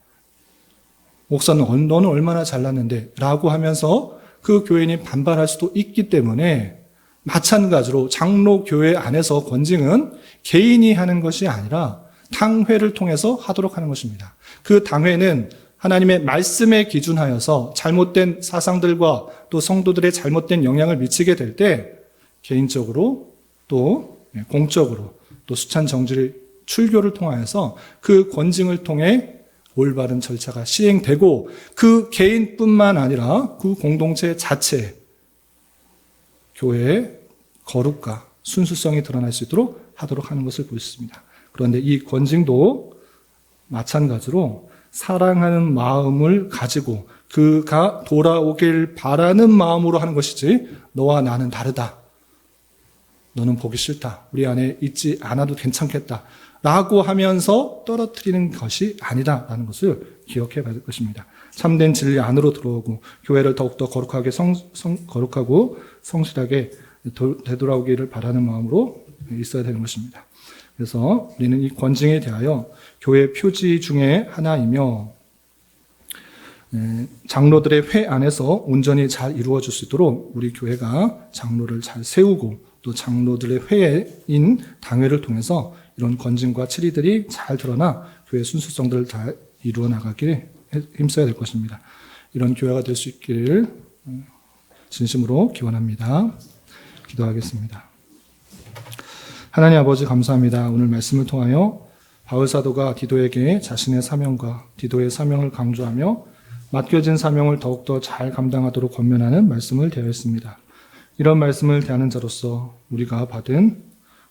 목사는 너는 얼마나 잘났는데 라고 하면서 그 교인이 반발할 수도 있기 때문에 마찬가지로 장로교회 안에서 권징은 개인이 하는 것이 아니라 당회를 통해서 하도록 하는 것입니다. 그 당회는 하나님의 말씀에 기준하여서 잘못된 사상들과 또 성도들의 잘못된 영향을 미치게 될 때 개인적으로 또 공적으로 또 수찬 정죄 출교를 통하여서 그 권징을 통해 올바른 절차가 시행되고 그 개인뿐만 아니라 그 공동체 자체에 교회의 거룩과 순수성이 드러날 수 있도록 하도록 하는 것을 볼 수 있습니다. 그런데 이 권징도 마찬가지로 사랑하는 마음을 가지고 그가 돌아오길 바라는 마음으로 하는 것이지 너와 나는 다르다. 너는 보기 싫다. 우리 안에 있지 않아도 괜찮겠다. 라고 하면서 떨어뜨리는 것이 아니다라는 것을 기억해 봐야 될 것입니다. 참된 진리 안으로 들어오고 교회를 더욱더 거룩하고 성실하게 되돌아오기를 바라는 마음으로 있어야 되는 것입니다. 그래서 우리는 이 권징에 대하여 교회 표지 중에 하나이며 장로들의 회 안에서 온전히 잘 이루어질 수 있도록 우리 교회가 장로를 잘 세우고 또 장로들의 회인 당회를 통해서 이런 권징과 치리들이 잘 드러나 교회의 순수성들을 다 이루어 나가기에 힘써야 될 것입니다. 이런 교회가 될 수 있기를 진심으로 기원합니다. 기도하겠습니다. 하나님 아버지 감사합니다. 오늘 말씀을 통하여 바울 사도가 디도에게 자신의 사명과 디도의 사명을 강조하며 맡겨진 사명을 더욱더 잘 감당하도록 권면하는 말씀을 대하였습니다. 이런 말씀을 대하는 자로서 우리가 받은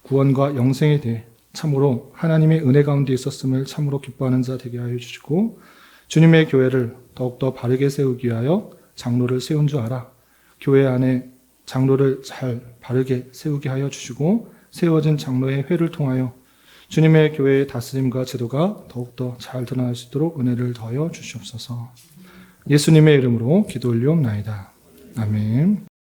구원과 영생에 대해 참으로 하나님의 은혜 가운데 있었음을 참으로 기뻐하는 자 되게 하여 주시고 주님의 교회를 더욱더 바르게 세우기 위하여 장로를 세운 줄 알아 교회 안에 장로를 잘 바르게 세우게 하여 주시고 세워진 장로의 회를 통하여 주님의 교회의 다스림과 제도가 더욱더 잘 드러날 수 있도록 은혜를 더하여 주시옵소서. 예수님의 이름으로 기도 올리옵나이다. 아멘.